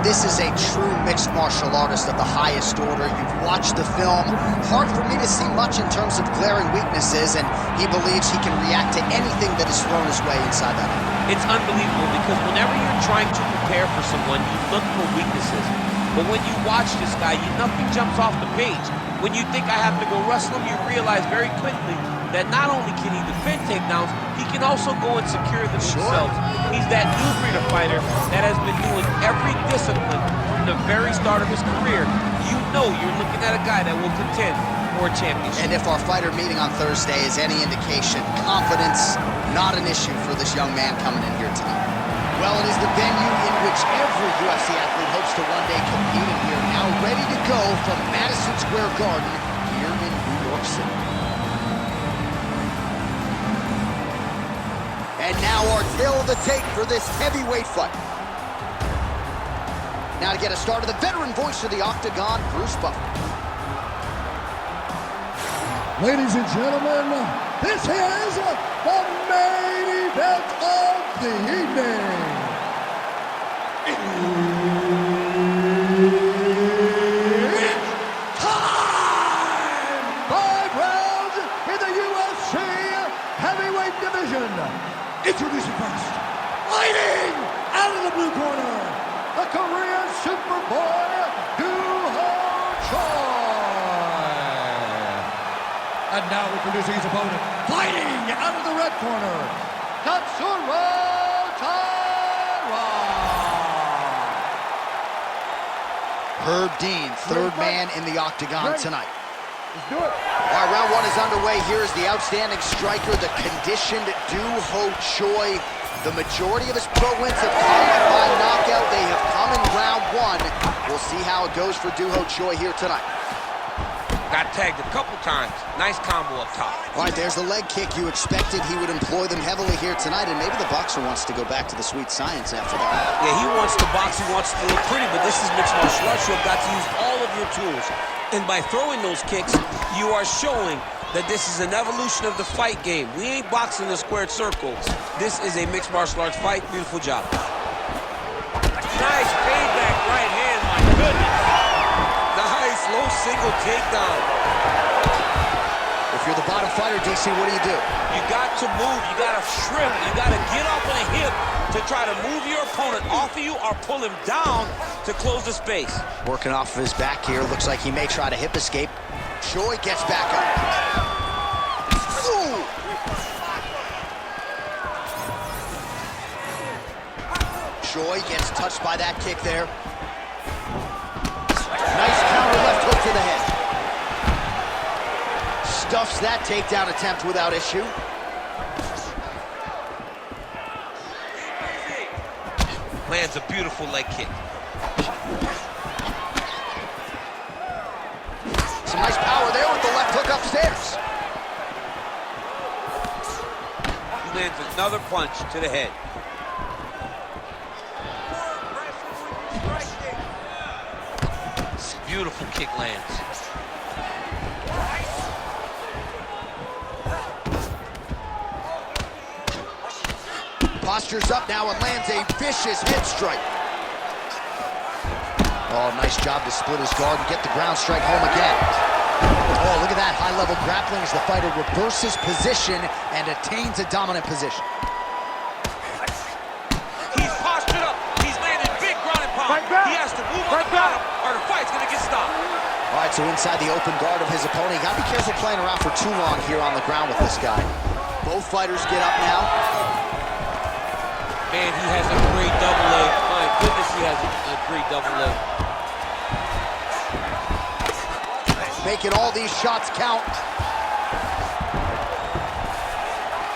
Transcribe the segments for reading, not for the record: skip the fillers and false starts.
this is a true mixed martial artist of the highest order. You've watched the film. Hard for me to see much in terms of glaring weaknesses, and he believes he can react to anything that is thrown his way inside that ring. It's unbelievable because whenever you're trying to prepare for someone, you look for weaknesses. But when you watch this guy, nothing jumps off the page. When you think I have to go wrestle him, you realize very quickly that not only can he defend takedowns, he can also go and secure them himself. He's that new breed of fighter that has been doing every discipline from the very start of his career. You know you're looking at a guy that will contend for a championship. And if our fighter meeting on Thursday is any indication, confidence, not an issue for this young man coming in here tonight. Well, it is the venue in which every UFC athlete hopes to one day compete, and we are now ready to go from Madison Square Garden here in New York City. And now our tale of the tape for this heavyweight fight. Now to get us started, the veteran voice of the Octagon, Bruce Buffer. Ladies and gentlemen, this is the main event of the evening. It's time! 5 rounds in the UFC heavyweight division. Introducing first, fighting out of the blue corner, the Korean Superboy, Choi. And now introducing his opponent, fighting out of the red corner, Tatsuro Taira. Herb Dean, third man in the Octagon tonight. Let's do it. All right, round one is underway. Here is the outstanding striker, the conditioned Doo-Ho Choi. The majority of his pro wins have come by knockout. They have come in round one. We'll see how it goes for Doo-Ho Choi here tonight. Got tagged a couple times. Nice combo up top. All right, there's the leg kick. You expected he would employ them heavily here tonight, and maybe the boxer wants to go back to the sweet science after that. Yeah, he wants to box, he wants to look pretty, but this is mixed martial arts. You've got to use all of your tools. And by throwing those kicks, you are showing that this is an evolution of the fight game. We ain't boxing the squared circle. This is a mixed martial arts fight. Beautiful job. Nice payback right hand, my goodness. Nice low single takedown. If you're the bottom fighter, DC, what do? You got to move, you got to shrimp, you got to get off on a hip to try to move your opponent off of you or pull him down to close the space. Working off of his back here. Looks like he may try to hip escape. Choi gets back up. Ooh. Choi gets touched by that kick there. Nice counter left hook to the head. Stuffs that takedown attempt without issue. Lands a beautiful leg kick. Some nice power there with the left hook upstairs. He lands another punch to the head. Beautiful kick lands. Postures up now and lands a vicious head strike. Oh, nice job to split his guard and get the ground strike home again. Oh, look at that high-level grappling as the fighter reverses position and attains a dominant position. He's postured up. He's landed big ground and pound. He has to move on the bottom or the fight's gonna get stopped. All right, so inside the open guard of his opponent. You gotta be careful playing around for too long here on the ground with this guy. Both fighters get up now. Man, he has a great double leg. My goodness, he has a great double leg. Making all these shots count.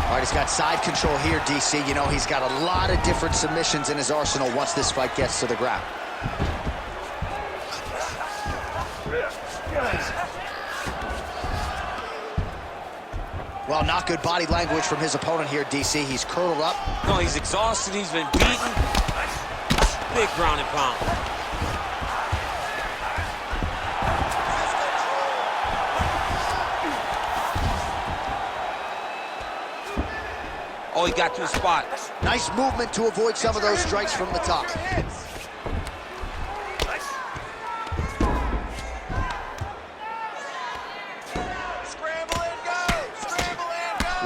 All right, he's got side control here, DC. You know, he's got a lot of different submissions in his arsenal once this fight gets to the ground. Well, not good body language from his opponent here, DC. He's curled up. No, he's exhausted. He's been beaten. Big ground and pound. Oh, he got to a spot. Nice movement to avoid some of those strikes from the top.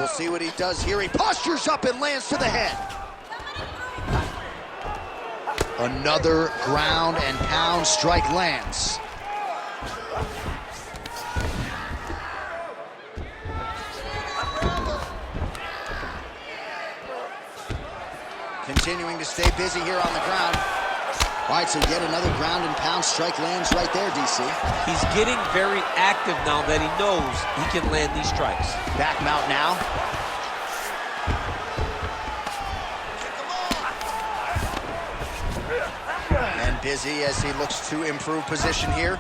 We'll see what he does here. He postures up and lands to the head. Another ground and pound strike lands. Continuing to stay busy here on the ground. All right, so yet another ground and pound strike lands right there, DC. He's getting very active now that he knows he can land these strikes. Back mount now. And busy as he looks to improve position here.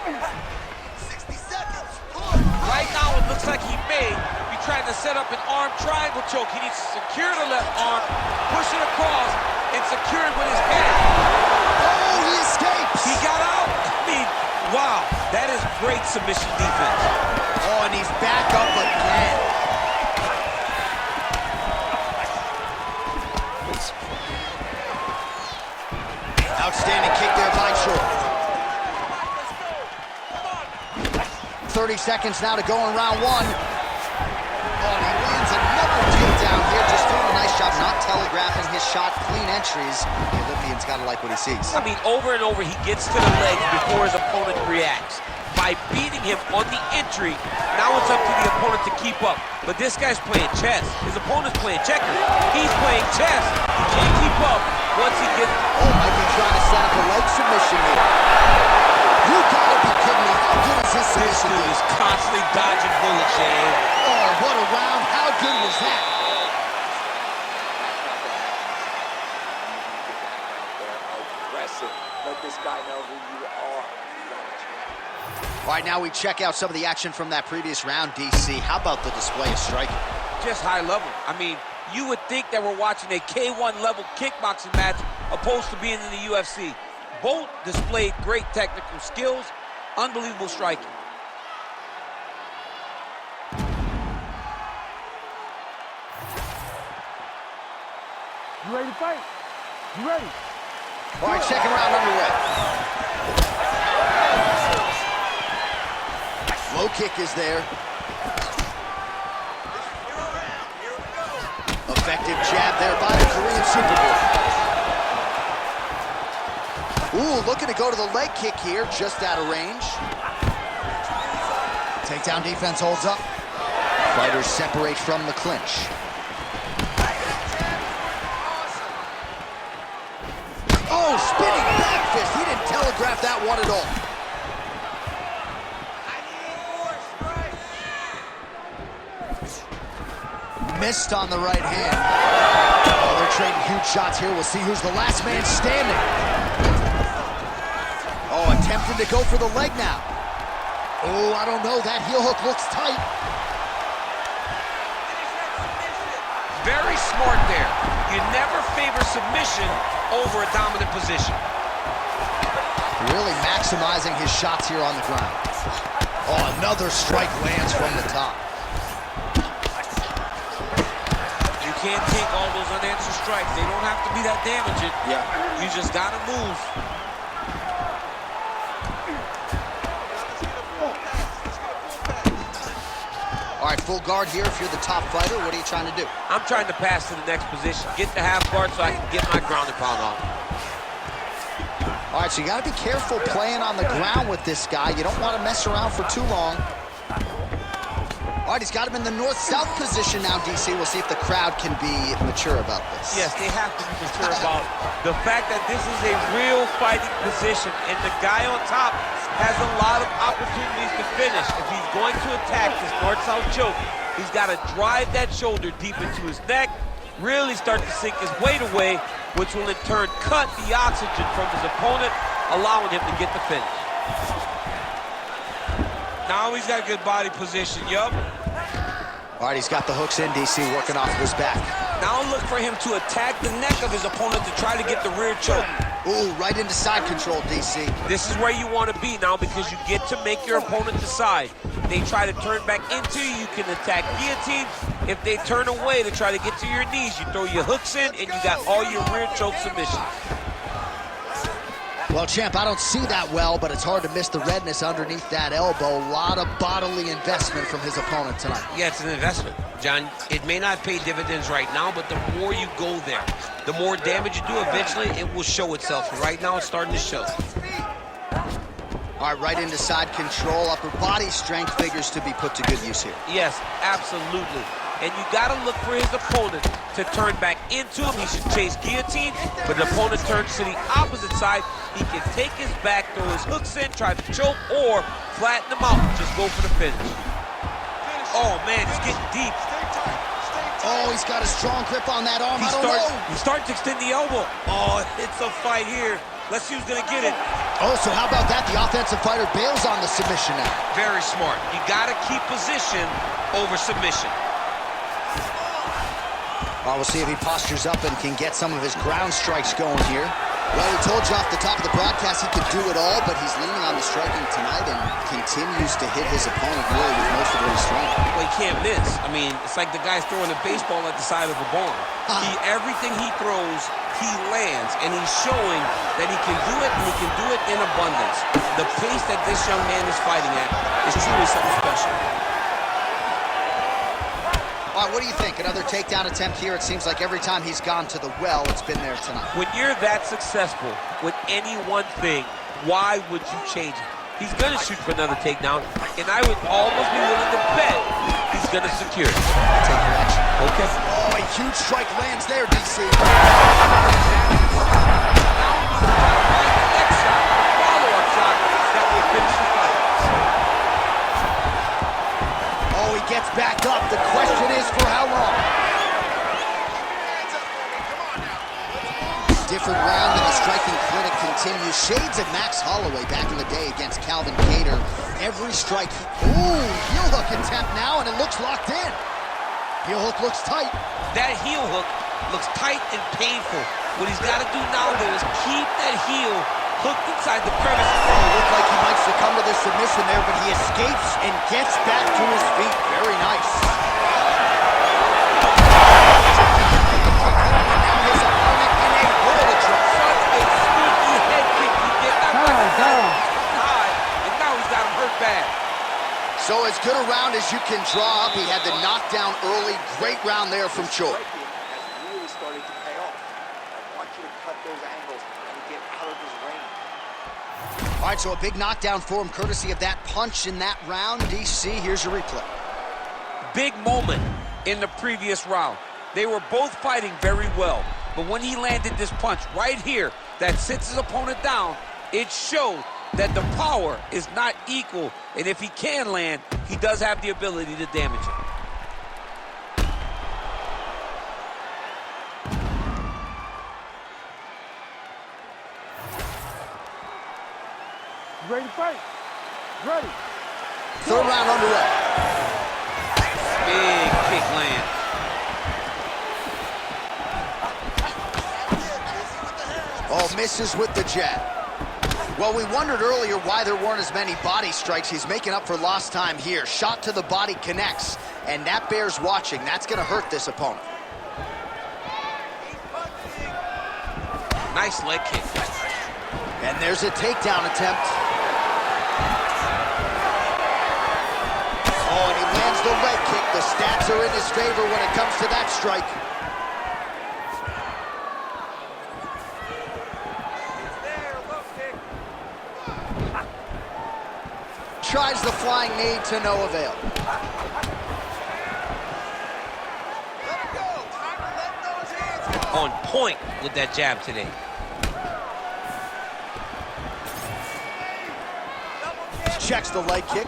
60 seconds. Right now, it looks like he may be trying to set up an arm triangle choke. He needs to secure the left arm, push it across, and secure it with his hand. Oh, he escapes! He got out. I mean, wow, that is great submission defense. Oh, and he's back up again. Outstanding kick there by Short. 30 seconds now to go in round one. Oh, and he lands another takedown here. Just doing a nice job not telegraphing his shot. Clean entries. The Olympian's got to like what he sees. I mean, over and over, he gets to the legs before his opponent reacts. By beating him on the entry, now it's up to the opponent to keep up. But this guy's playing chess. His opponent's playing checkers. He's playing chess. He can't keep up once he gets... Oh, might be trying to set up a leg submission here. You gotta be kidding me. How good is his This submission? dude is constantly dodging bullets, Shane. Oh, what a round. How good was that? Aggressive. Let this guy know who you are. All right, now we check out some of the action from that previous round, DC. How about the display of striking? Just high level. I mean, you would think that we're watching a K1 level kickboxing match opposed to being in the UFC. Both displayed great technical skills, unbelievable striking. You ready to fight? You ready? All right, second round underway. Low kick is there. Effective jab there by the Korean Superboy. Ooh, looking to go to the leg kick here, just out of range. Takedown defense holds up. Fighters separate from the clinch. Oh, spinning back fist. He didn't telegraph that one at all. Missed on the right hand. Oh, they're trading huge shots here. We'll see who's the last man standing. Oh, attempting to go for the leg now. Oh, I don't know. That heel hook looks tight. Very smart there. You never favor submission over a dominant position. Really maximizing his shots here on the ground. Oh, another strike lands from the top. You can't take all those unanswered strikes. They don't have to be that damaging. Yeah. You just gotta move. All right, full guard here if you're the top fighter. What are you trying to do? I'm trying to pass to the next position. Get the half guard so I can get my ground and pound on. All right, so you got to be careful playing on the ground with this guy. You don't want to mess around for too long. All right, he's got him in the north-south position now, DC. We'll see if the crowd can be mature about this. Yes, they have to be mature about the fact that this is a real fighting position, and the guy on top has a lot of opportunities to finish. If he's going to attack this north-south choke, he's got to drive that shoulder deep into his neck, really start to sink his weight away, which will in turn cut the oxygen from his opponent, allowing him to get the finish. Now he's got a good body position, yup. All right, he's got the hooks in, DC, working off of his back. Now look for him to attack the neck of his opponent to try to get the rear choke. Ooh, right into side control, DC. This is where you want to be now because you get to make your opponent decide. They try to turn back into you, you can attack guillotine. If they turn away to try to get to your knees, you throw your hooks in and you got all your rear choke submissions. Well, champ, I don't see that well, but it's hard to miss the redness underneath that elbow. A lot of bodily investment from his opponent tonight. Yeah, it's an investment, John. It may not pay dividends right now, but the more you go there, the more damage you do, eventually it will show itself. Right now, it's starting to show. All right, right into side control. Upper body strength figures to be put to good use here. Yes, absolutely. And you got to look for his opponent to turn back into him. He should chase guillotine, but the opponent turns to the opposite side. He can take his back, throw his hooks in, try to choke, or flatten him out. Just go for the finish. Oh, man, he's getting deep. Oh, he's got a strong grip on that arm. He's starting to extend the elbow. Oh, it's a fight here. Let's see who's going to get it. Oh, so how about that? The offensive fighter bails on the submission now. Very smart. You got to keep position over submission. We'll see if he postures up and can get some of his ground strikes going here. Well, we told you off the top of the broadcast he could do it all, but he's leaning on the striking tonight and continues to hit his opponent really with most of what he's throwing. Well, he can't miss. I mean, it's like the guy's throwing a baseball at the side of a barn. Everything he throws, he lands, and he's showing that he can do it, and he can do it in abundance. The pace that this young man is fighting at is truly something special. All right, what do you think? Another takedown attempt here. It seems like every time he's gone to the well, it's been there tonight. When you're that successful with any one thing, why would you change it? He's going to shoot for another takedown, and I would almost be willing to bet he's going to secure it. Take your action. Okay. Oh, a huge strike lands there, DC. Next shot, follow-up shot, that will finish the fight. Oh, he gets back up. The question is for how long? Different round and the striking clinic continues. Shades of Max Holloway back in the day against Calvin Kattar. Every strike. Ooh, heel hook attempt now, and it looks locked in. Heel hook looks tight. That heel hook looks tight and painful. What he's got to do now, though, is keep that heel hooked inside the crevice. It looked like he might succumb to the submission there, but he escapes and gets back to his feet. Very nice. Now his opponent in a world of trouble. Such a sneaky head kick he did not recognize high, and now he's got him hurt bad. So as good a round as you can draw up. He had the knockdown early. Great round there from Choi. Has really started to pay off. I want you to cut those angles and get out of his range. All right, so a big knockdown for him, courtesy of that punch in that round. DC, here's your replay. Big moment in the previous round. They were both fighting very well, but when he landed this punch right here that sits his opponent down, it showed that the power is not equal, and if he can land, he does have the ability to damage it. Ready to fight? Ready. Third round underway. Big kick land. Oh, misses with the jab. Well, we wondered earlier why there weren't as many body strikes. He's making up for lost time here. Shot to the body connects, and that bears watching. That's going to hurt this opponent. Nice leg kick. And there's a takedown attempt. Oh, and he lands the leg kick. The stats are in his favor when it comes to that strike. Tries the flying knee to no avail. On point with that jab today. Checks the leg kick.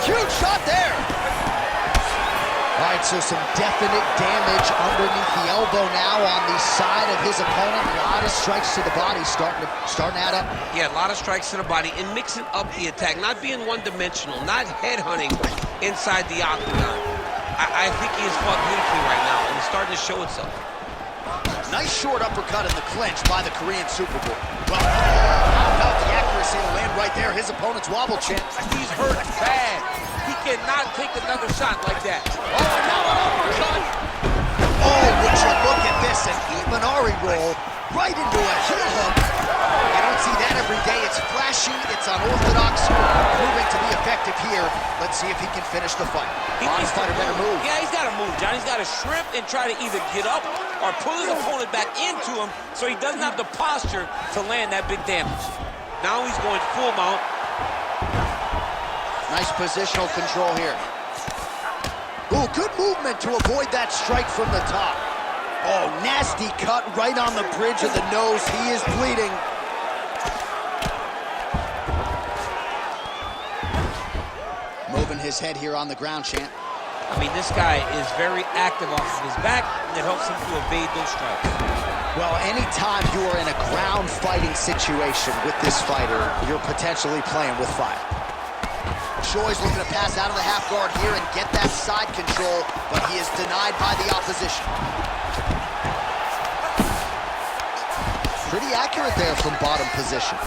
Huge shot there. All right, so some definite damage underneath the elbow now on the side of his opponent. A lot of strikes to the body starting to add up. Yeah, a lot of strikes to the body and mixing up the attack, not being one-dimensional, not headhunting inside the octagon. I think he is fought beautifully right now, and it's starting to show itself. Nice short uppercut in the clinch by the Korean Superboy. Well, how about the accuracy to land right there? His opponent's wobble chin. He's hurt bad. He cannot take another shot like that. Oh, and now an uppercut. Oh, would you look at this, an Imanari roll right into a heel hook. You don't see that every day. It's flashy, it's unorthodox, proving to be effective here. Let's see if he can finish the fight. Honest fighter better move. Yeah, he's got to move, John. He's got to shrimp and try to either get up or pull his opponent back into him so he doesn't have the posture to land that big damage. Now he's going full mount. Nice positional control here. Ooh, good movement to avoid that strike from the top. Oh, nasty cut right on the bridge of the nose. He is bleeding. Moving his head here on the ground, champ. I mean, this guy is very active off of his back, and it helps him to evade those strikes. Well, anytime you are in a ground fighting situation with this fighter, you're potentially playing with fire. Choi's looking to pass out of the half guard here and get that side control, but he is denied by the opposition. Pretty accurate there from bottom position.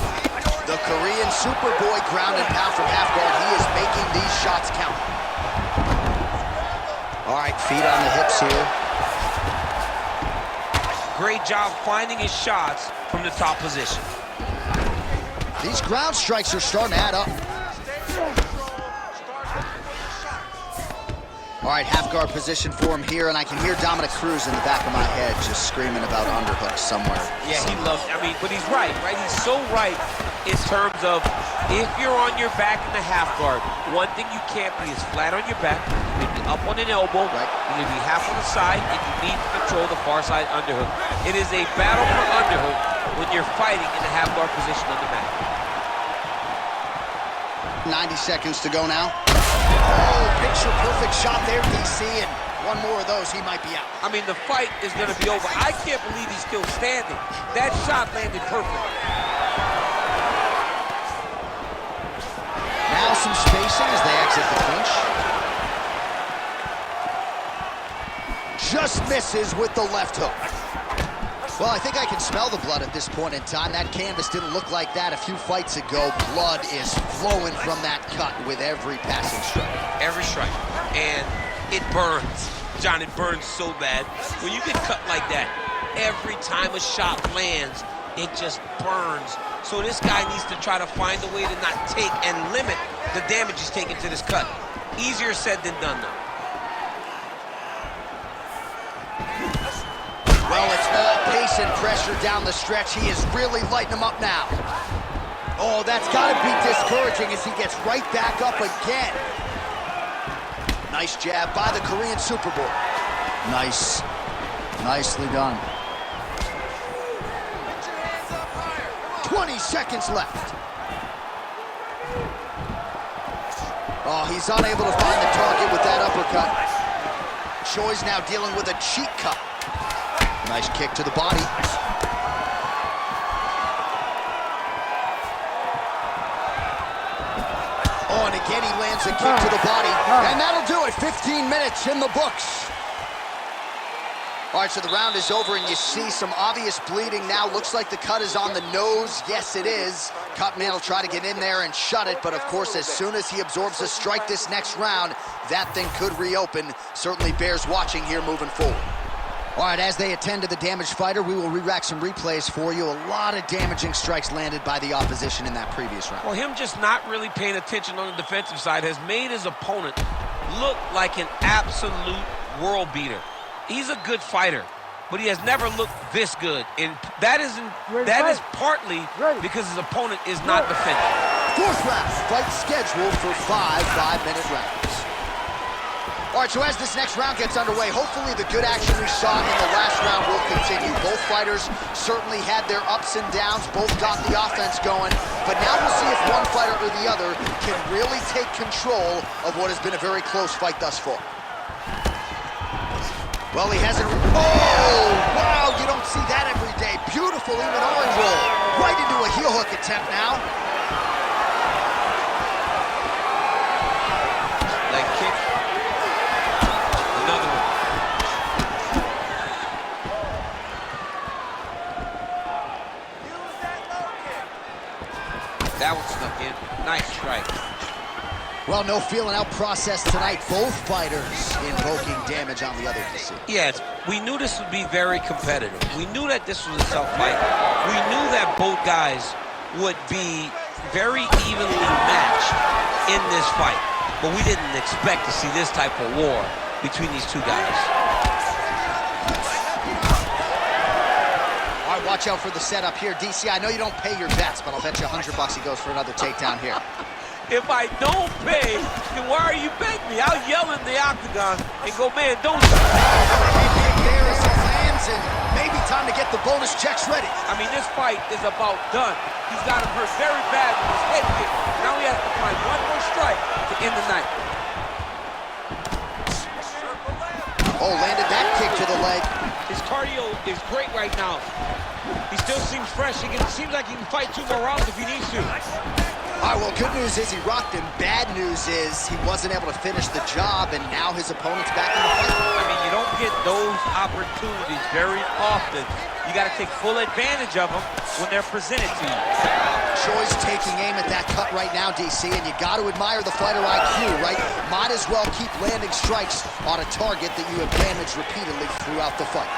The Korean Superboy ground and pound from half guard. He is making these shots count. All right, feet on the hips here. Great job finding his shots from the top position. These ground strikes are starting to add up. All right, half guard position for him here, and I can hear Dominic Cruz in the back of my head just screaming about underhooks somewhere. Yeah, he loves, I mean, but he's right? He's so right in terms of if you're on your back in the half guard, one thing you can't be is flat on your back. You need to be up on an elbow. Right. You need to be half on the side, and you need to control the far side underhook. It is a battle for underhook when you're fighting in the half guard position on the mat. 90 seconds to go now. Oh, picture perfect shot there, DC, and one more of those, he might be out. I mean, the fight is going to be over. I can't believe he's still standing. That shot landed perfect. Now some spacing as they exit the clinch. Just misses with the left hook. Well, I think I can smell the blood at this point in time. That canvas didn't look like that a few fights ago. Blood is flowing from that cut with every passing strike. Every strike. And it burns. John, it burns so bad. When you get cut like that, every time a shot lands, it just burns. So this guy needs to try to find a way to not take and limit the damage he's taking to this cut. Easier said than done, though. Well, it's all pace and pressure down the stretch. He is really lighting him up now. Oh, that's got to be discouraging as he gets right back up again. Nice jab by the Korean Superboy. Nice. Nicely done. 20 seconds left. Oh, he's unable to find the target with that uppercut. Choi's now dealing with a cheek cut. Nice kick to the body. Oh, and again he lands a kick to the body. And that'll do it. 15 minutes in the books. All right, so the round is over, and you see some obvious bleeding now. Looks like the cut is on the nose. Yes, it is. Cutman will try to get in there and shut it, but of course, as soon as he absorbs a strike this next round, that thing could reopen. Certainly bears watching here moving forward. All right, as they attend to the damaged fighter, we will re-rack some replays for you. A lot of damaging strikes landed by the opposition in that previous round. Well, him just not really paying attention on the defensive side has made his opponent look like an absolute world beater. He's a good fighter, but he has never looked this good. And that is partly because his opponent is not defending. Fourth round, fight scheduled for 5 5-minute rounds. All right, so as this next round gets underway, hopefully the good action we saw in the last round will continue. Both fighters certainly had their ups and downs, both got the offense going, but now we'll see if one fighter or the other can really take control of what has been a very close fight thus far. Well, he hasn't... Oh, wow, you don't see that every day. Beautiful Imanari roll. Right into a heel hook attempt now. Leg kick. Another one. That one snuck in. Nice strike. Well, no feeling out process tonight. Both fighters invoking damage on the other. Yes, we knew this would be very competitive. We knew that this was a tough fight. We knew that both guys would be very evenly matched in this fight. But we didn't expect to see this type of war between these two guys. All right, watch out for the setup here. DC, I know you don't pay your bets, but I'll bet you $100 he goes for another takedown here. If I don't pay, then why are you betting me? I'll yell in the octagon and go, man, don't stop. There as he lands, and maybe time to get the bonus checks ready. I mean, this fight is about done. He's got him hurt very bad with his head kick. Now he has to find one more strike to end the night. Oh, landed that kick to the leg. His cardio is great right now. He still seems fresh. It seems like he can fight 2 more rounds if he needs to. All right, well, good news is he rocked him. Bad news is he wasn't able to finish the job, and now his opponent's back in the fight. I mean, you don't get those opportunities very often. You got to take full advantage of them when they're presented to you. Choi's taking aim at that cut right now, DC, and you got to admire the fighter IQ, right? Might as well keep landing strikes on a target that you have damaged repeatedly throughout the fight.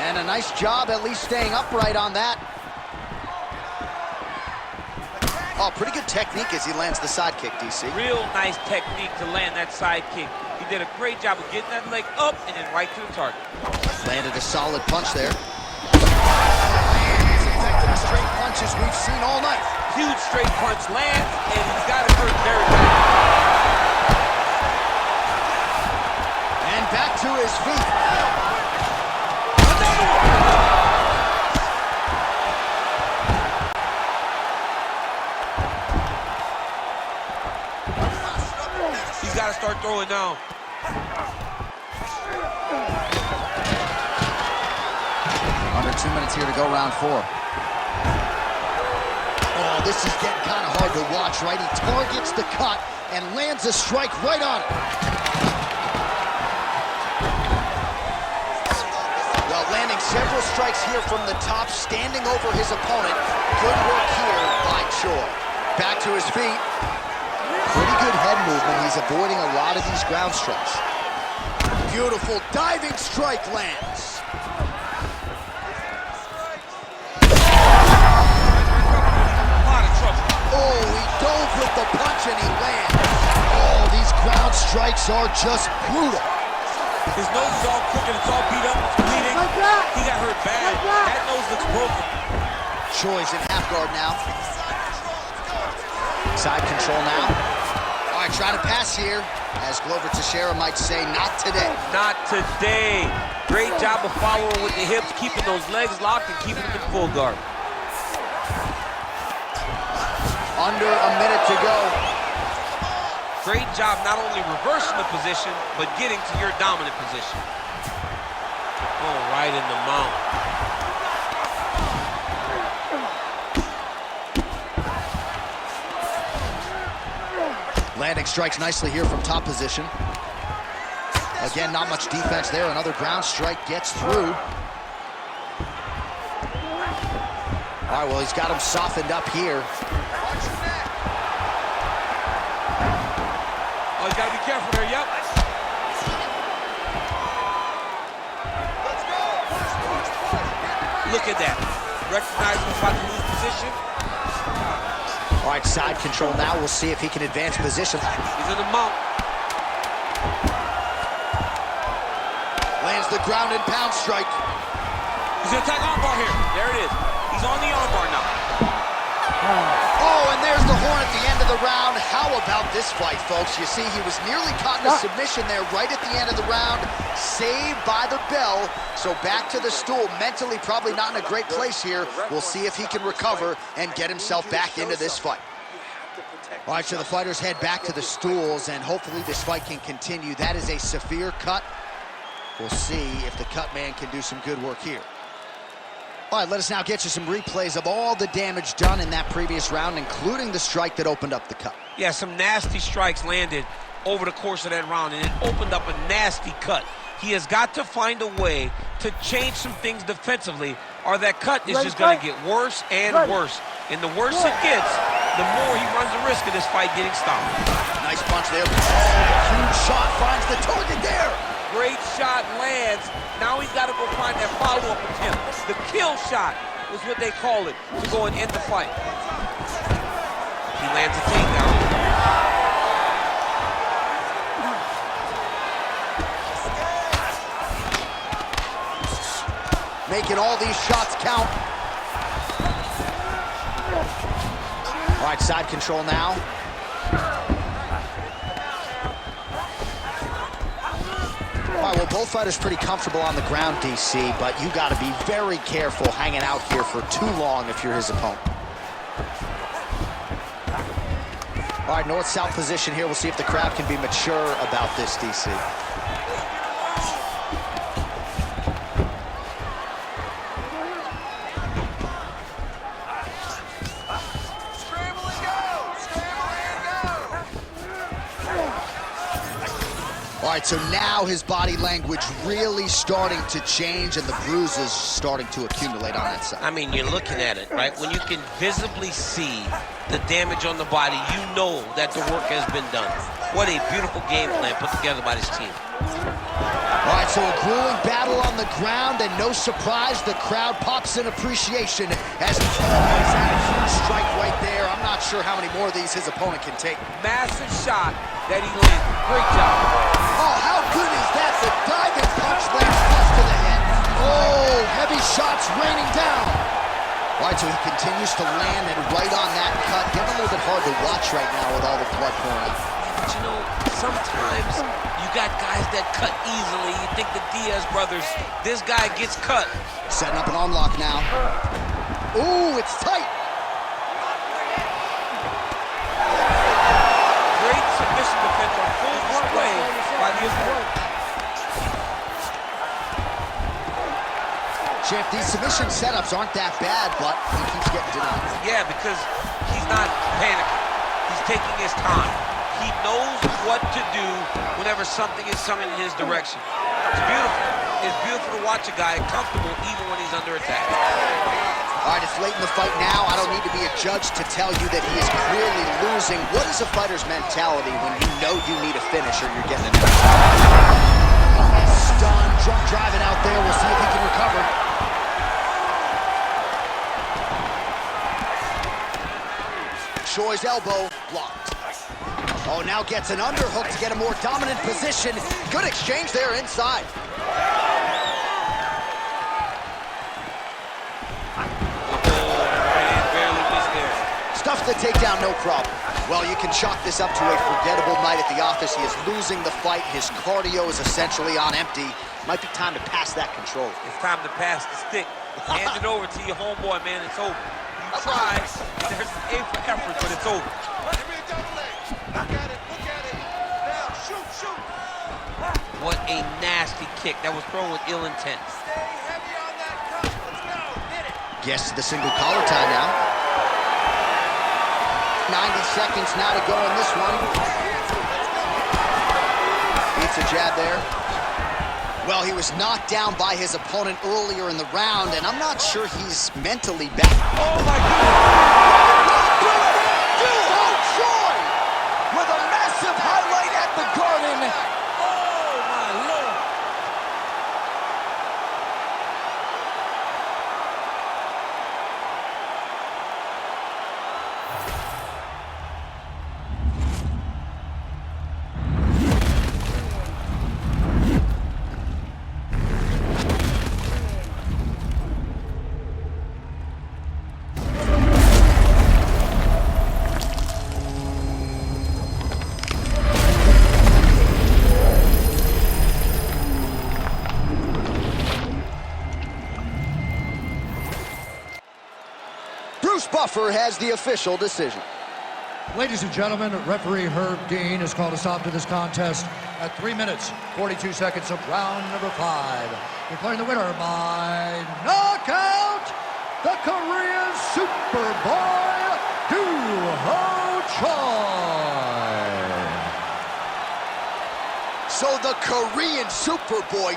And a nice job at least staying upright on that. Oh, pretty good technique as he lands the side kick, DC. Real nice technique to land that side kick. He did a great job of getting that leg up and then right to the target. Landed a solid punch there. As effective as straight punches we've seen all night. Huge straight punch lands, and he's got it hurt very bad. And back to his feet. Another one! Got to start throwing now. Under 2 minutes here to go, round 4. Oh, this is getting kind of hard to watch, right? He targets the cut and lands a strike right on it. Well, landing several strikes here from the top, standing over his opponent. Good work here by Choi. Back to his feet. Pretty good head movement. He's avoiding a lot of these ground strikes. Beautiful diving strike lands. A lot of trouble. Oh, he dove with the punch and he lands. Oh, these ground strikes are just brutal. His nose is all crooked. It's all beat up. It's bleeding. He got hurt bad. That nose looks broken. Choi's in half guard now. Side control now. All right, try to pass here. As Glover Teixeira might say, not today. Not today. Great job of following with the hips, keeping those legs locked and keeping them in full guard. Under a minute to go. Great job not only reversing the position, but getting to your dominant position. Oh, right in the mount. Landing strikes nicely here from top position. Again, not much defense there. Another ground strike gets through. All right, well, he's got him softened up here. Oh, you gotta be careful there, yep. Look at that. Recognize he's about to lose position. All right, side control now. We'll see if he can advance position. He's in the mount. Lands the ground and pound strike. He's gonna attack armbar here. There it is. He's on the armbar now. Oh, and there's the horn at the end of the round. How about this fight, folks? You see, he was nearly caught in a submission there right at the end of the round. Saved by the bell. So back to the stool. Mentally probably not in a great place here. We'll see if he can recover and get himself back into this fight. All right, so the fighters head back to the stools, and hopefully this fight can continue. That is a severe cut. We'll see if the cut man can do some good work here. All right, let us now get you some replays of all the damage done in that previous round, including the strike that opened up the cut. Yeah, some nasty strikes landed over the course of that round, and it opened up a nasty cut. He has got to find a way to change some things defensively, or that cut is just going to get worse and worse. And the worse it gets, the more he runs the risk of this fight getting stopped. Nice punch there. Oh, huge shot finds the target there. Great shot lands. Now he's got to go find that follow-up attempt. The kill shot is what they call it to go and end the fight. He lands a takedown. Making all these shots count. All right, side control now. All right, well, both fighters pretty comfortable on the ground, DC, but you got to be very careful hanging out here for too long if you're his opponent. All right, north-south position here. We'll see if the crowd can be mature about this, DC. All right, so now his body language really starting to change and the bruises starting to accumulate on that side. I mean, you're looking at it, right? When you can visibly see the damage on the body, you know that the work has been done. What a beautiful game plan put together by this team. All right, so a grueling battle on the ground, and no surprise, the crowd pops in appreciation as he's always had a huge strike right there. I'm not sure how many more of these his opponent can take. Massive shot that he landed. Great job. Oh, how good is that? The diving punch lands close to the head. Oh, heavy shots raining down. All right, so he continues to land and right on that cut. Getting a little bit hard to watch right now with all the blood pouring out. But you know, sometimes you got guys that cut easily. You think the Diaz brothers, this guy gets cut. Setting up an arm lock now. Ooh, it's tight. Great submission defense on full display by the opponent. Champ, these submission setups aren't that bad, but he keeps getting denied. Yeah, because he's not panicking. He's taking his time. He knows what to do whenever something is coming in his direction. It's beautiful. It's beautiful to watch a guy comfortable even when he's under attack. All right, it's late in the fight now. I don't need to be a judge to tell you that he is clearly losing. What is a fighter's mentality when you know you need a finish or you're getting a stunned, drunk driving out there. We'll see if he can recover. Choi's elbow blocked. Oh, now gets an underhook to get a more dominant position. Good exchange there inside. Stuffs the takedown, no problem. Well, you can chalk this up to a forgettable night at the office. He is losing the fight. His cardio is essentially on empty. Might be time to pass that control. It's time to pass the stick. Hand it over to your homeboy, man. It's over. You tried. There's an A for effort, but it's over. Look at it. Now, shoot. What a nasty kick that was thrown with ill intent. Stay heavy on that cut. Let's go. Hit it. Gets to the single collar tie now. 90 seconds now to go in this one. Beats a jab there. Well, he was knocked down by his opponent earlier in the round, and I'm not sure he's mentally back. Oh, my goodness. Duo Choi with a massive highlight at the Garden. Oh, my Lord. Buffer has the official decision. Ladies and gentlemen, referee Herb Dean has called a stop to this contest at 3 minutes, 42 seconds of round number 5. Declaring the winner by knockout, the Korean Superboy, Duho Choi. So the Korean Superboy